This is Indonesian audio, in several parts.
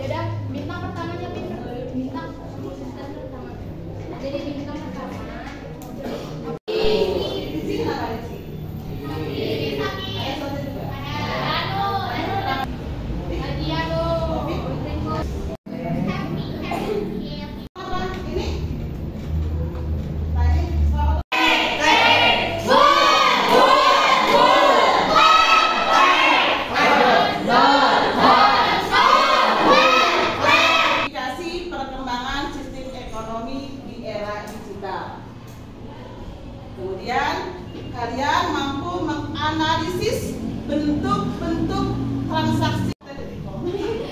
Ya udah, bintang pertamanya bintang pertama. Jadi bintang pertama. Kemudian kalian mampu menganalisis bentuk-bentuk transaksi.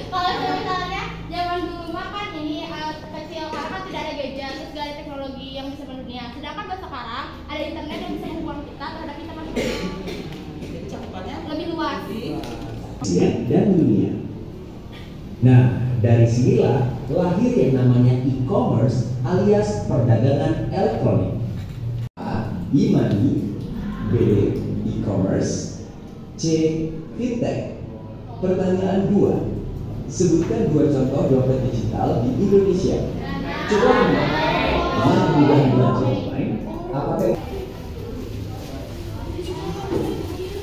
Kalau misalnya zaman dulu mah kan ini kecil karena kan tidak ada gadget, segala teknologi yang bisa mendunia. Sedangkan sekarang ada internet yang bisa menghubungkan kita terhadap kita masing-masing. Jadi cakupannya Lebih luas. Dan dunia. Nah, dari sinilah lahir yang namanya e-commerce alias perdagangan elektronik. E-money, B. E-commerce, C. Fintech. Pertanyaan 2. Sebutkan 2 contoh dompet digital di Indonesia. Coba mudah online. Apakah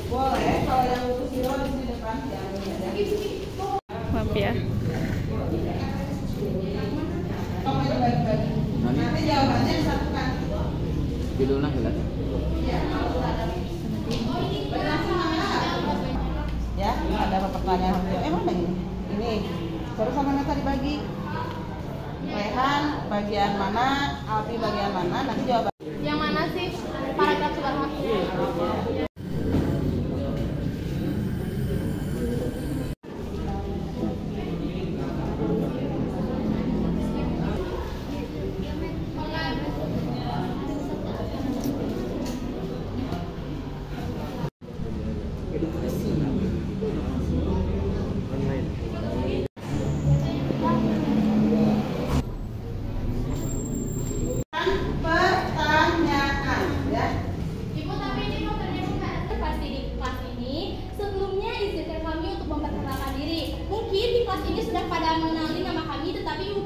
boleh kalau yang lulus di depan yang ada. Maaf ya. Nanti jawabannya disatukan. Judulnya jelas. Ya, ada pertanyaan. Mana ini? Ini. Terus sama Nata dibagi. Rehan bagian mana, Alfi bagian mana, nanti jawaban. Yang mana sih paragraf sebelumnya?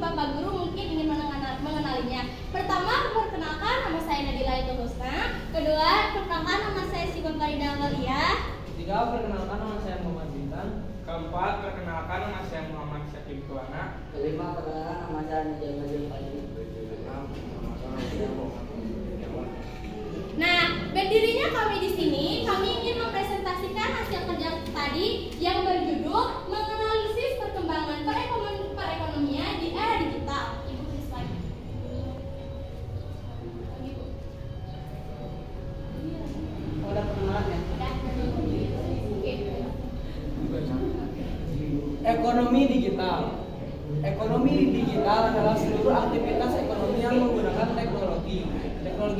Bapak Guru mungkin ingin mengenalinya. Pertama, perkenalkan nama saya Nabila Itu Husna. Kedua, perkenalkan nama saya Sibang Farida Walia. Ketiga, perkenalkan nama saya Muhammad Bintan. Keempat, perkenalkan nama saya Muhammad Syakib Tuana. Kelima, perkenalkan nama saya Najamudin Fajri. Nah, berdirinya kami di sini, kami ingin mempresentasikan hasil kerja tadi yang berjudul menganalisis perkembangan perekonomian di era digital. Ibu tulis lagi. Ibu. Udah perkenalan ya? Udah. Oke. Ekonomi digital. Ekonomi digital adalah seluruh aktivitas ekonomi yang menggunakan teknologi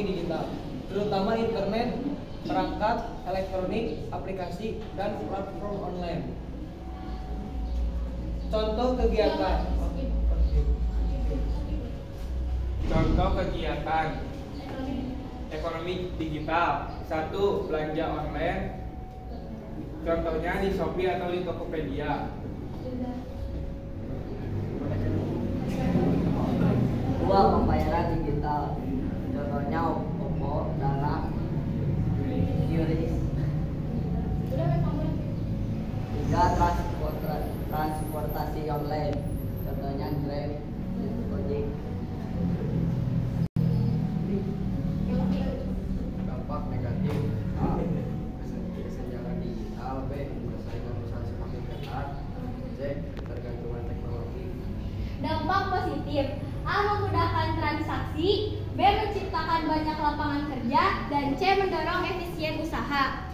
digital, terutama internet, perangkat elektronik, aplikasi, dan platform online. Contoh kegiatan. Contoh kegiatan ekonomi digital. 1. Belanja online. Contohnya di Shopee atau di Tokopedia. 2. Pembayaran digital. Contohnya OVO, Dana, QRIS. 3. Transportasi online. Contohnya Grab, Gojek. Dampak negatif. A. Kesenjangan digital. B. Persaingan usaha semakin ketat. C. Ketergantungan teknologi. Dampak positif. A. Memudahkan transaksi. B. Menciptakan banyak lapangan kerja. Dan C. Mendorong efisien usaha.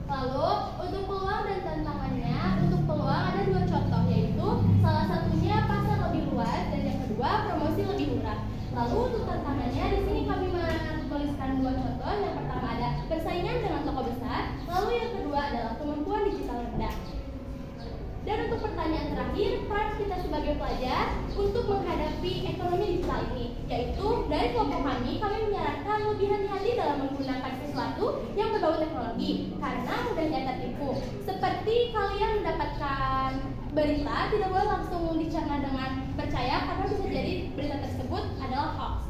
Lalu, untuk peluang dan tantangannya, untuk peluang ada 2 contoh, yaitu salah satunya pasar lebih luas dan yang kedua promosi lebih murah. Lalu untuk tantangannya, di sini kami menuliskan 2 contoh. Yang pertama ada persaingan dengan toko besar, lalu yang kedua adalah kemampuan digital rendah. Dan untuk pertanyaan terakhir, peran kita sebagai pelajar untuk menghadapi ekonomi digital ini. yaitu dari kelompok kami menyarankan lebih hati-hati dalam menggunakan sesuatu yang berbau teknologi karena mudahnya tertipu. Seperti kalian mendapatkan berita, tidak boleh langsung dicerna dengan percaya karena bisa jadi berita tersebut adalah hoax.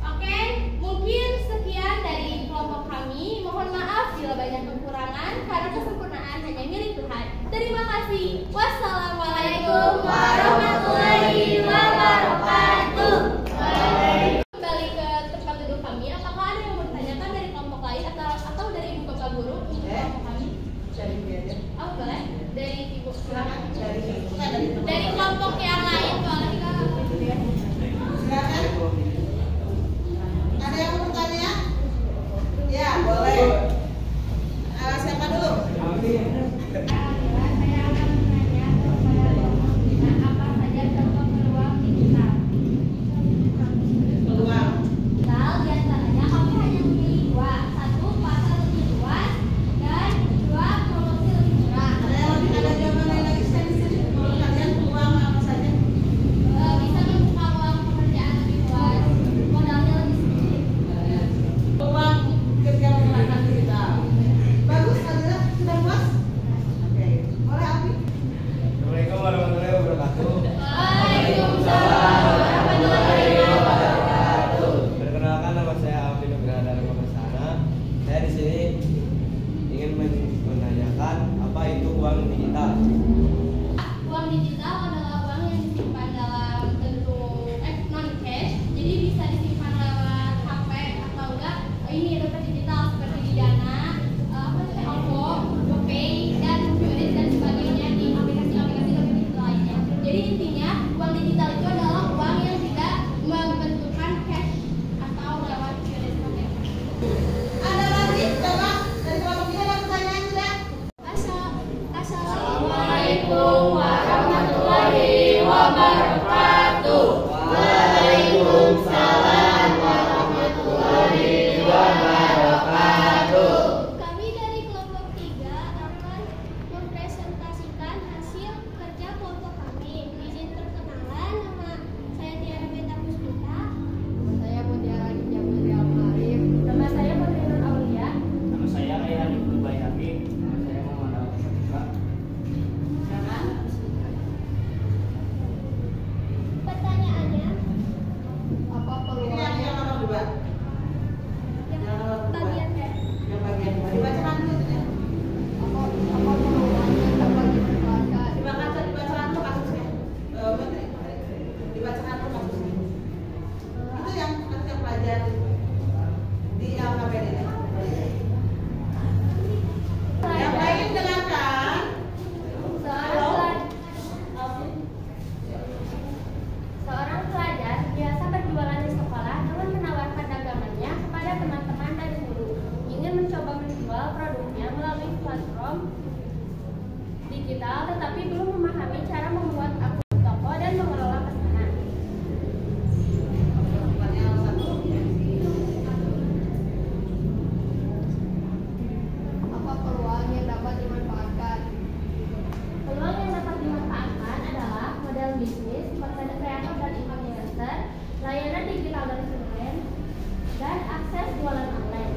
Oke, mungkin sekian dari kelompok kami. Mohon maaf bila banyak kekurangan karena kesempurnaan hanya milik Tuhan. Terima kasih. Wassalamualaikum warahmatullahi wabarakatuh. Kembali ke tempat duduk kami. Apakah ada yang mau ditanyakan dari kelompok lain atau dari ibu bapak guru untuk kelompok kami? Dari dia aja. Oh boleh. Dari ibu. Silakan. Dari kelompok yang lain boleh kak. Silakan. Ada yang mau bertanya? Ya, boleh. Siapa dulu? Saya akan menanya kepada kelompok kita apa saja contoh peluang digital. Peluang. Digital diantaranya kami hanya memilih dua. Satu, pasar lebih luas, dan dua, promosi lebih murah. Ada jawaban lain lagi sendiri. Menurut kalian peluang apa saja? Bisa membuka peluang pekerjaan lebih luas, modalnya lebih sedikit. Peluang kerja menggunakan digital. Bagus, Adila. Sudah puas? Oke. Boleh, Abi? Assalamualaikum warahmatullahi wabarakatuh. Waalaikumsalam warahmatullahi wabarakatuh. Perkenalkan, nama saya Alvin Nugraha Dharma Persana. Saya di sini ingin menanyakan apa itu uang digital. Uang digital adalah uang yang disimpan dalam bentuk non cash, jadi bisa disimpan lewat HP atau enggak ini dompet digital seperti di Dana, OVO, GoPay, dan QRIS dan sebagainya di aplikasi-aplikasi dompet digital lainnya. Jadi intinya uang digital itu adalah uang yang tidak membentukkan cash atau lewat QRIS. Ada lagi? Coba dari kelompok kita ada pertanyaan tidak? Assalamualaikum warahmatullahi wabarakatuh. Waalaikumsalam warahmatullahi wabarakatuh. Kami dari kelompok 3 akan mempresentasikan hasil kerja kelompok kami. Izin perkenalan, nama saya Tiara Beta Puspita. Saya Mutiara Jamil Arif. Nama saya Fadlina Aulia. Nama saya Rayhan Ibnu Bayhaqi. Nama saya Muhammad Al-Fatihah. Silakan. Pertanyaannya, Apa peluang? Ini yang nomor 2. yang Yang nomor 2. bagian teh. Yang bagian 2. Dibacakan dulu tuh ya. Apa peluang yang dapat dimanfaatkan? Dibacakan dulu kasusnya. Menteri. Dibacakan dulu kasusnya. Itu yang kita pelajari di LKPD. Yang lain dengarkan. Seorang pelajar biasa berjualan di sekolah dengan menawarkan dagangannya kepada teman-teman dan guru. Ingin mencoba menjual produknya melalui platform digital, tetapi belum memahami cara membuat akun toko dan mengelola pesanan. Pertanyaan 1. Apa peluang yang dapat dimanfaatkan? Peluang yang dapat dimanfaatkan adalah model bisnis, konten kreator dan influencer, layanan digital dan freelance, dan akses jualan online.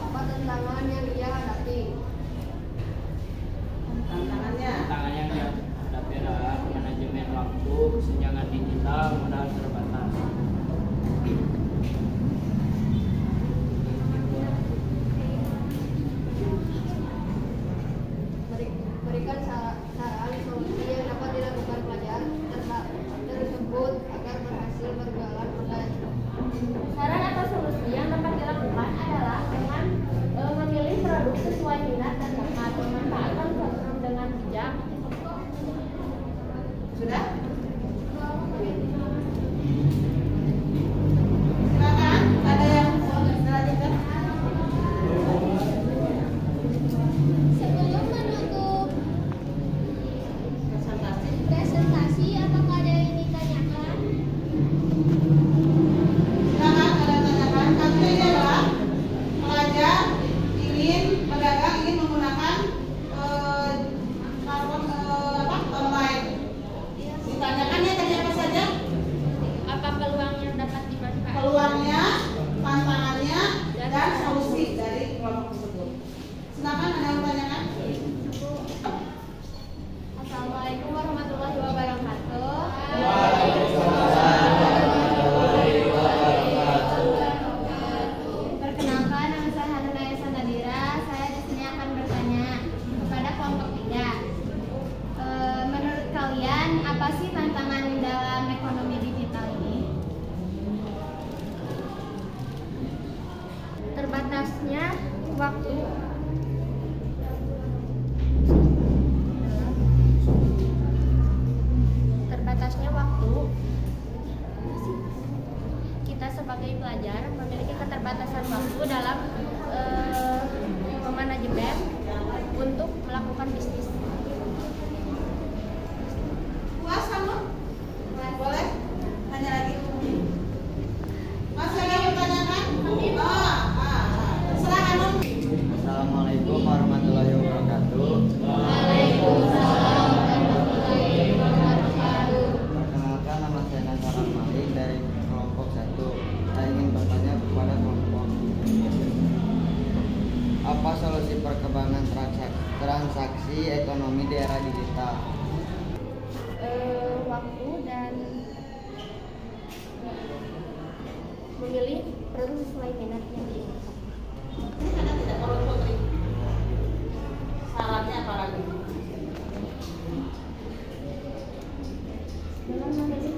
Apa tantangan yang ia hadapi? Tantangannya. Tantangan yang dihadapi adalah manajemen waktu, kesenjangan digital, modal terbatas. Berikan saran solusi yang dapat dilakukan pelajar tersebut agar berhasil berjualan online. Saran atau solusi yang dapat dilakukan adalah dengan memilih produk sesuai minat dan bakat, memanfaatkan platform dengan bijak. Sudah? Silakan. Ada yang mau dilanjutkan? Sebelum menutup Presentasi. presentasi, apakah ada yang ditanyakan? Silakan. Ada ekonomi di era digital? Waktu dan memilih produk sesuai minat yang diinginkan. Karena tidak perlu putri. Syaratnya apa lagi? Dengan memilih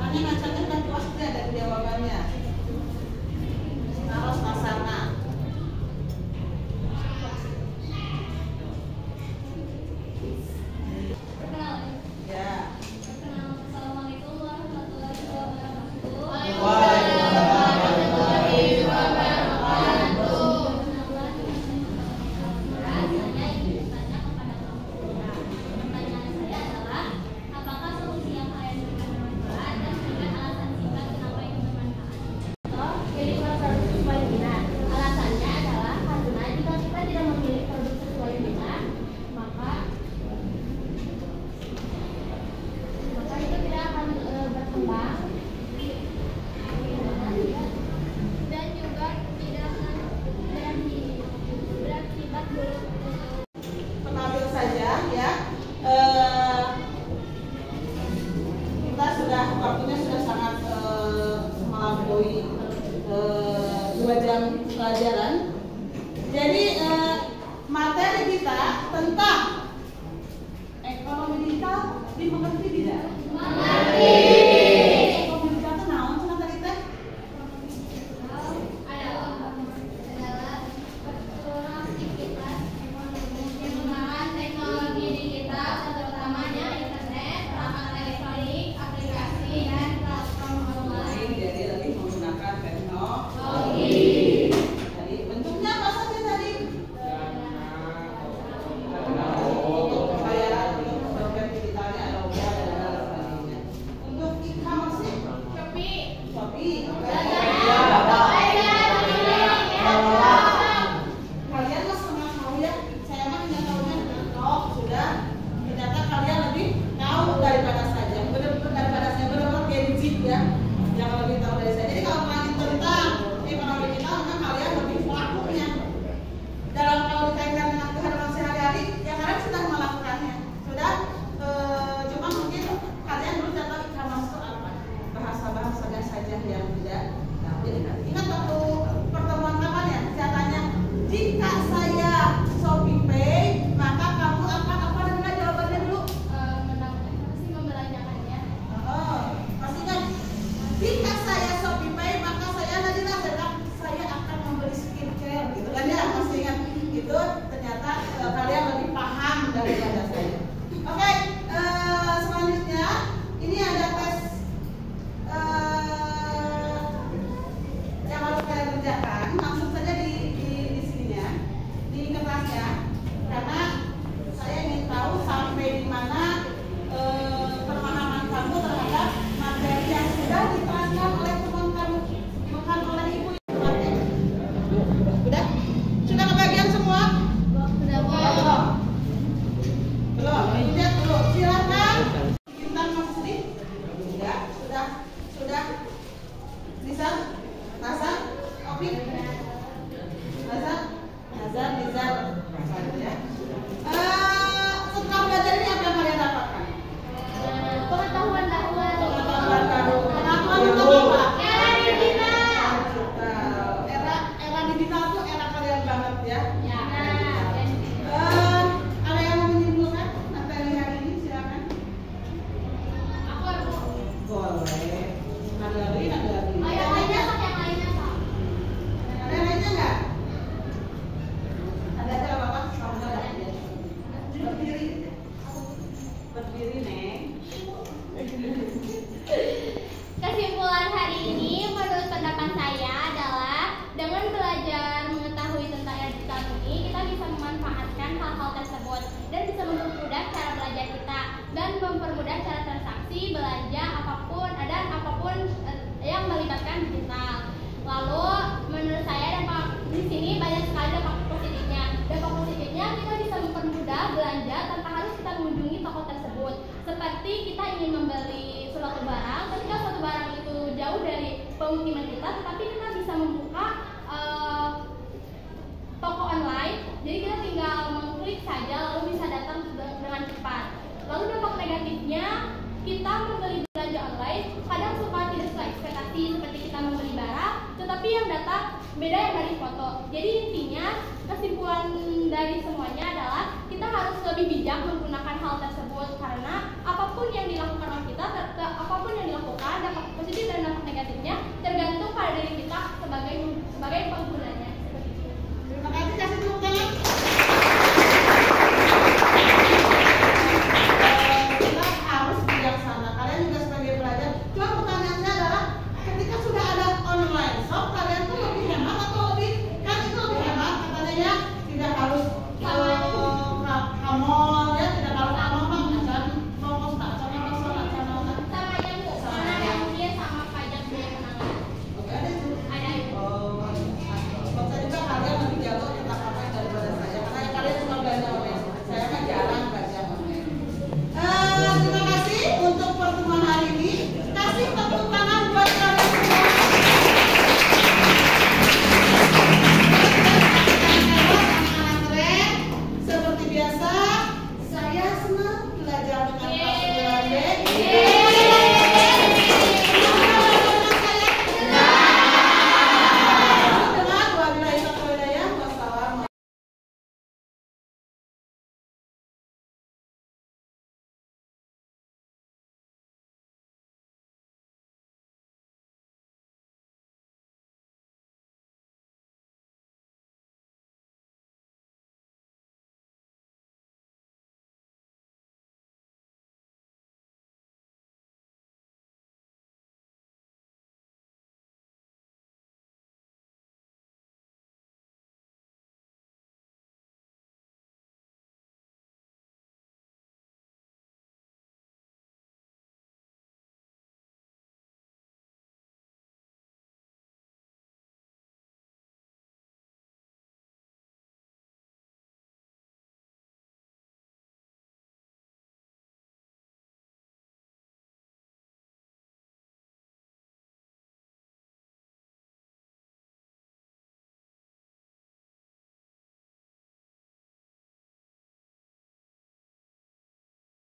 Tanya macamnya dan puas tidak dari jawabannya. Harus pasarna. perkenalan. Ya. Assalamualaikum warahmatullahi wabarakatuh. Waalaikumsalam. Dan juga tidak akan berakibat buruk. Penambil saja ya. Kita sudah waktunya sudah sangat melampaui 2 jam pelajaran. Jadi materi kita tentang ekonomi digital dimengerti tidak? Mengerti. Ekonomi digital itu naon cenah tadi teh? Adalah aktivitas ekonomi penggunaan teknologi digital, terutamanya internet, perangkat elektronik, aplikasi, dan platform online. Jadi lebih menggunakan teknologi. Tadi bentuknya apa saja tadi? Untuk pembayaran, untuk dompet digitalnya ada UBA dan lain sebagainya. Untuk e-commerce, Shopee, kalian mas pernah tahu ya? Saya mah hanya tahunya sudah. Ternyata kalian lebih tahu daripada saya. Benar-benar daripada saya, benar-benar gadget ya. Yang lebih tahu dari saya. Jadi kalau kalian tentang ekonomi digital, maka kalian lebih pelakunya. Dalam kalau dikaitkan dengan kehidupan sehari-hari, ya kalian sudah melakukannya. Sudah, cuma mungkin kalian belum tahu e-commerce itu apa. Bahasa-bahasanya saja yang tidak. Nah, jadi ingat waktu pertemuan kapan ya? Saya tanya, jika saya Shopee Pay, maka kamu akan apa dan mana jawabannya dulu? Masih membelanjakannya. Oh, pasti kan? Jika saya Shopee Pay, maka saya nanti saya akan membeli skincare, gitu kan ya? Masih ingat? Itu ternyata kalian lebih paham daripada saya. Oke, selanjutnya ini ada tes yang harus kalian kerjakan. Langsung saja di sininya, di kertasnya, karena saya ingin tahu sampai di mana pemahaman kamu terhadap materi yang sudah diterangkan oleh teman kamu, bukan oleh ibu yang melatih. Udah? Sudah kebagian semua? Belum. Belum. Lihat dulu. Silakan. Intan masih sedih? Ya, sudah. Nisa, Nasa, Opik, Nazar, Nizar, ya. Setelah belajar ini apa yang kalian dapatkan? Pengetahuan dakwah. Pengetahuan itu apa? Era digital. Era digital tuh era kalian banget ya. Ya. Ada yang mau menyimpulkan materi hari ini? Silakan. Aku. Boleh. Ada lagi? Ayo aja yang lainnya Pak. Ada yang lainnya nggak? Ada aja apa-apa? Kamu nggak ada ya? Berdiri, Neng. Kesimpulan hari ini menurut pendapat saya adalah dengan belajar mengetahui tentang era digital ini kita bisa memanfaatkan hal-hal tersebut dan bisa mempermudah cara belajar kita dan mempermudah cara transaksi, belanja apapun yang melibatkan digital. Lalu menurut saya dampak di sini banyak sekali dampak positifnya. Dampak positifnya kita bisa mempermudah belanja tanpa harus kita mengunjungi toko tersebut. Seperti kita ingin membeli suatu barang, ketika suatu barang itu jauh dari pemukiman kita, tetapi kita bisa membuka toko online, jadi kita tinggal mengklik saja lalu bisa datang dengan cepat. Lalu dampak negatifnya, kita membeli belanja online kadang suka tidak sesuai ekspektasi, seperti kita membeli barang tetapi yang datang beda yang dari foto. Jadi intinya kesimpulan dari semuanya adalah kita harus lebih bijak menggunakan hal tersebut, karena apapun yang dilakukan oleh kita, dampak positif dan dampak negatifnya tergantung pada diri kita sebagai